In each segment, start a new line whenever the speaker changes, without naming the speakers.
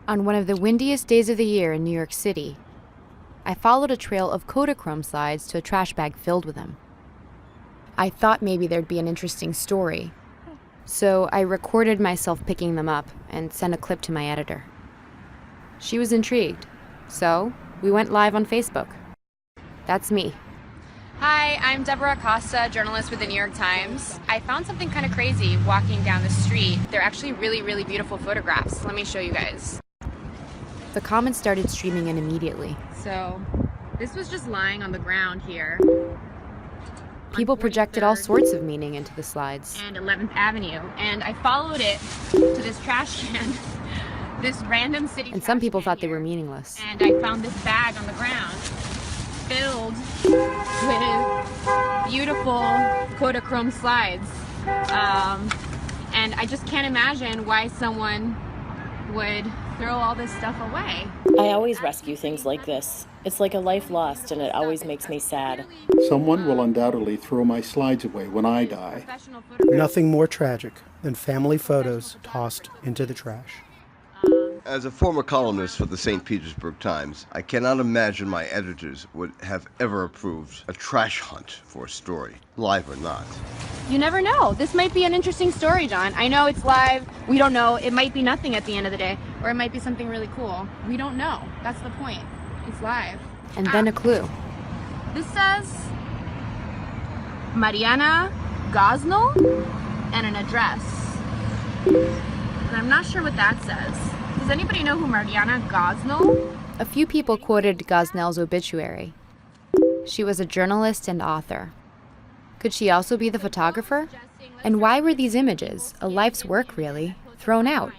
On one of the windiest days of the year in New York City, I followed a trail of Kodachrome slides to a trash bag filled with them. I thought maybe there'd be an interesting story, so I recorded myself picking them up and sent a clip to my editor. She was intrigued, so we went live on Facebook. That's me.
Hi, I'm Deborah Acosta, journalist with the New York Times. I found something kind of crazy walking down the street. They're actually really, really beautiful photographs. Let me show you guys.
The comments started streaming in immediately.
So, this was just lying on the ground here.
People projected all sorts of meaning into the slides.
And 11th Avenue. And I followed it to this trash can, this random city.
And some people thought they were meaningless.
And I found this bag on the ground filled with beautiful Kodachrome slides. And I just can't imagine why someone would throw all this stuff away.
I always rescue things like this. It's like a life lost, and it always makes me sad.
Someone will undoubtedly throw my slides away when I die.
Nothing more tragic than family photos tossed into the trash.
As a former columnist for the St. Petersburg Times, I cannot imagine my editors would have ever approved a trash hunt for a story, live or not.
You never know. This might be an interesting story, John. I know it's live. We don't know. It might be nothing at the end of the day, or it might be something really cool. We don't know. That's the point. It's live.
And then a clue.
This says Mariana Gosnell and an address. And I'm not sure what that says. Does anybody know who Mariana Gosnell?
A few people quoted Gosnell's obituary. She was a journalist and author. Could she also be the photographer? And why were these images, a life's work really, thrown out?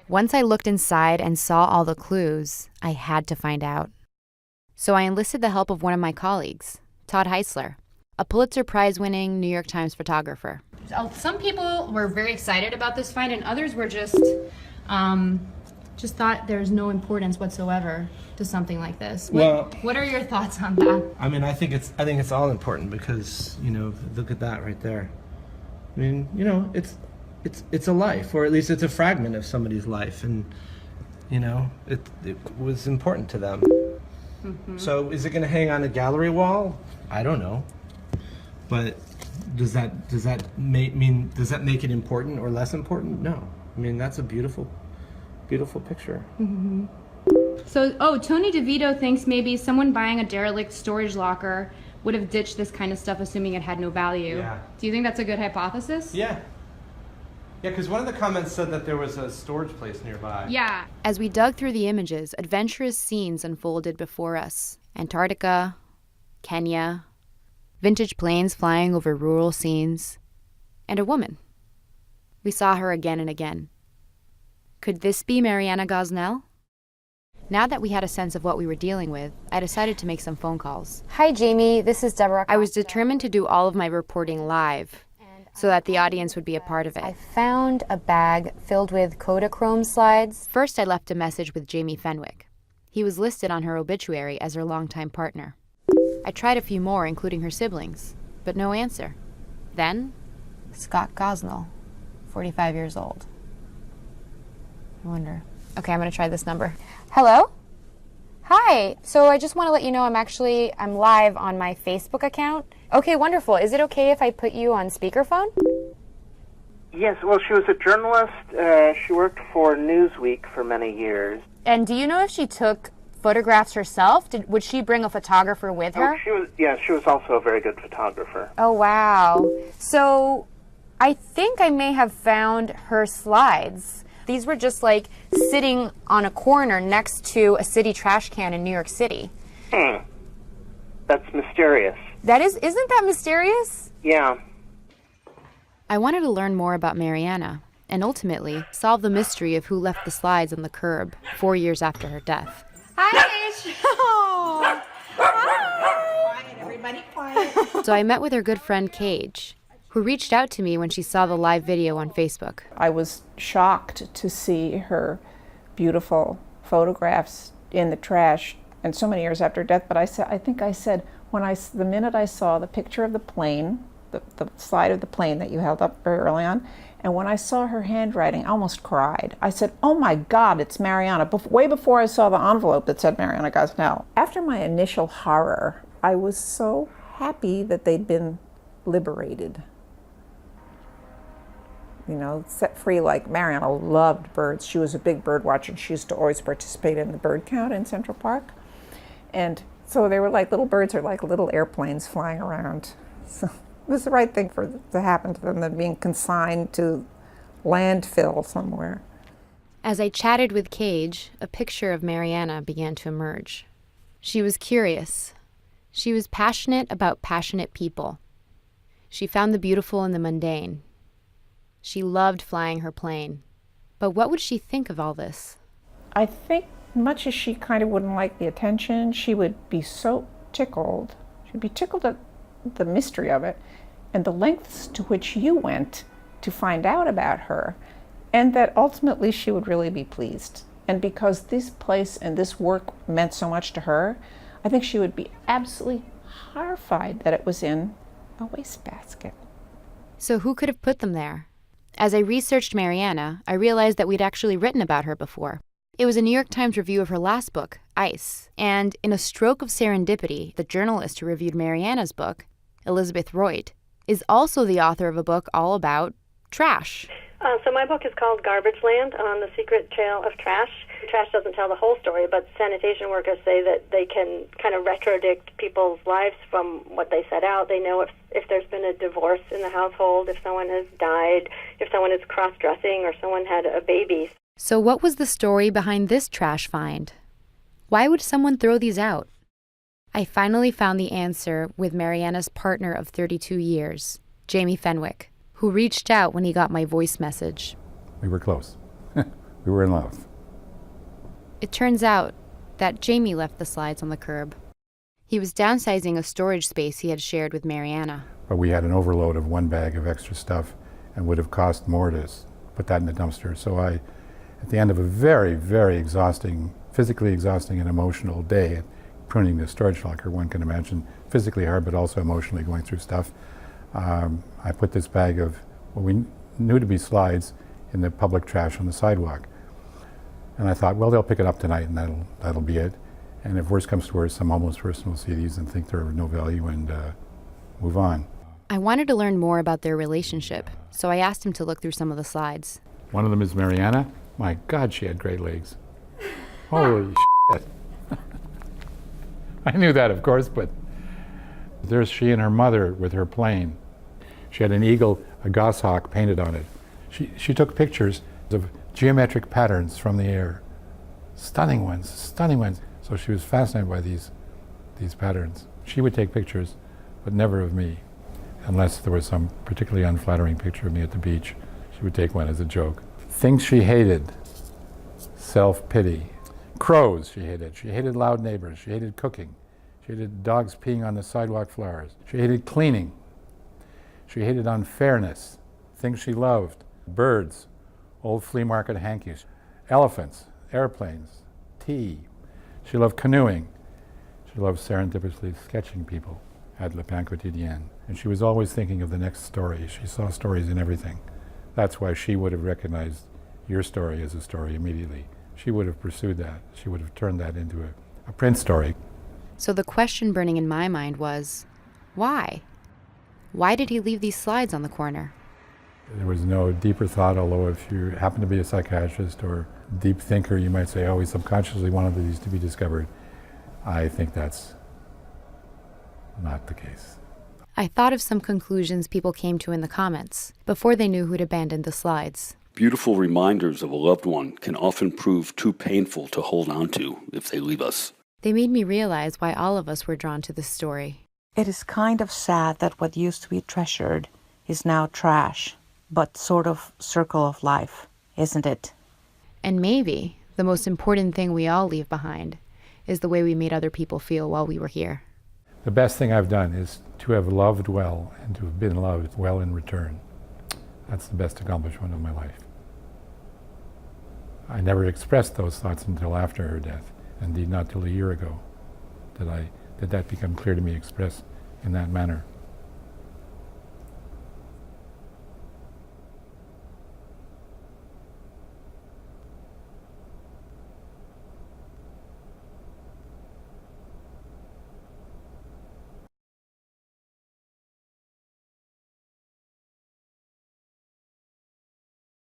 Once I looked inside and saw all the clues, I had to find out. So I enlisted the help of one of my colleagues, Todd Heisler, a Pulitzer Prize-winning New York Times photographer.
Some people were very excited about this find, and others were just thought there's no importance whatsoever to something like this. What are your thoughts on that?
I mean, I think it's all important because, look at that right there. I mean, it's a life, or at least it's a fragment of somebody's life, and it was important to them. Mm-hmm. So is it going to hang on a gallery wall? I don't know. But does that make it important or less important? No. I mean, that's a beautiful picture.
Mm-hmm. So, Tony DeVito thinks maybe someone buying a derelict storage locker would have ditched this kind of stuff assuming it had no value.
Yeah.
Do you think that's a good hypothesis?
Yeah. Yeah, because one of the comments said that there was a storage place nearby.
Yeah.
As we dug through the images, adventurous scenes unfolded before us. Antarctica, Kenya, vintage planes flying over rural scenes, and a woman. We saw her again and again. Could this be Mariana Gosnell? Now that we had a sense of what we were dealing with, I decided to make some phone calls.
Hi, Jamie. This is Deborah.
I was determined to do all of my reporting live so that the audience would be a part of it.
I found a bag filled with Kodachrome slides.
First, I left a message with Jamie Fenwick. He was listed on her obituary as her longtime partner. I tried a few more, including her siblings, but no answer. Then,
Scott Gosnell, 45 years old. I wonder. Okay, I'm going to try this number. Hello? Hi. So I just want to let you know I'm live on my Facebook account. Okay, wonderful. Is it okay if I put you on speakerphone?
Yes, well, she was a journalist. She worked for Newsweek for many years.
And do you know if she took photographs herself? Would she bring a photographer with her?
She was also a very good photographer.
Oh, wow. So I think I may have found her slides. These were just like sitting on a corner next to a city trash can in New York City.
That's mysterious.
Isn't that mysterious?
Yeah.
I wanted to learn more about Mariana and ultimately solve the mystery of who left the slides on the curb 4 years after her death.
Hi, Paige. Oh. Hi.
Quiet, everybody quiet.
So I met with her good friend Cage, who reached out to me when she saw the live video on Facebook.
I was shocked to see her beautiful photographs in the trash, and so many years after death. But I think I said the minute I saw the picture of the plane, the slide of the plane that you held up very early on. And when I saw her handwriting, I almost cried. I said, oh my God, it's Mariana. Way before I saw the envelope that said Mariana Gosnell. After my initial horror, I was so happy that they'd been liberated. You know, set free. Like Mariana loved birds. She was a big bird watcher. She used to always participate in the bird count in Central Park. And so they were like little birds are like little airplanes flying around. So it was the right thing to happen to them than being consigned to landfill somewhere.
As I chatted with Cage, a picture of Mariana began to emerge. She was curious. She was passionate about passionate people. She found the beautiful in the mundane. She loved flying her plane. But what would she think of all this?
I think much as she kind of wouldn't like the attention, she would be so tickled. She'd be tickled at the mystery of it and the lengths to which you went to find out about her, and that ultimately she would really be pleased. And because this place and this work meant so much to her, I think she would be absolutely horrified that it was in a wastebasket.
So who could have put them there? As I researched Mariana, I realized that we'd actually written about her before. It was a New York Times review of her last book, Ice, and in a stroke of serendipity, the journalist who reviewed Mariana's book, Elizabeth Roit, is also the author of a book all about trash.
So my book is called Garbage Land, on the secret trail of trash. Trash doesn't tell the whole story, but sanitation workers say that they can kind of retrodict people's lives from what they set out. They know if there's been a divorce in the household, if someone has died, if someone is cross-dressing, or someone had a baby.
So what was the story behind this trash find? Why would someone throw these out? I finally found the answer with Mariana's partner of 32 years, Jamie Fenwick, who reached out when he got my voice message.
We were close. We were in love.
It turns out that Jamie left the slides on the curb. He was downsizing a storage space he had shared with Mariana.
But we had an overload of one bag of extra stuff and would have cost more to put that in the dumpster. So I, at the end of a very, very exhausting, physically exhausting and emotional day, pruning the storage locker, one can imagine physically hard but also emotionally going through stuff, I put this bag of what we knew to be slides in the public trash on the sidewalk. And I thought, well, they'll pick it up tonight and that'll be it. And if worse comes to worse, some homeless person will see these and think they're of no value and move on.
I wanted to learn more about their relationship, so I asked him to look through some of the slides.
One of them is Mariana. My God, she had great legs. Holy shit. I knew that, of course, but there's she and her mother with her plane. She had an eagle, a goshawk painted on it. She took pictures of geometric patterns from the air. Stunning ones, stunning ones. So she was fascinated by these patterns. She would take pictures, but never of me, unless there was some particularly unflattering picture of me at the beach. She would take one as a joke. Things she hated: self-pity. Crows she hated. She hated loud neighbors. She hated cooking. She hated dogs peeing on the sidewalk flowers. She hated cleaning. She hated unfairness. Things she loved: birds, old flea market hankies, elephants, airplanes, tea. She loved canoeing. She loved serendipitously sketching people at Le Pain Quotidien. And she was always thinking of the next story. She saw stories in everything. That's why she would have recognized your story as a story immediately. She would have pursued that. She would have turned that into a print story.
So the question burning in my mind was, why? Why did he leave these slides on the corner?
There was no deeper thought, although if you happen to be a psychiatrist or deep thinker, you might say, oh, he subconsciously wanted these to be discovered. I think that's not the case.
I thought of some conclusions people came to in the comments before they knew who'd abandoned the slides.
Beautiful reminders of a loved one can often prove too painful to hold on to if they leave us.
They made me realize why all of us were drawn to this story.
It is kind of sad that what used to be treasured is now trash, but sort of circle of life, isn't it?
And maybe the most important thing we all leave behind is the way we made other people feel while we were here.
The best thing I've done is to have loved well and to have been loved well in return. That's the best accomplishment of my life. I never expressed those thoughts until after her death. Indeed, not till a year ago did that become clear to me, expressed in that manner.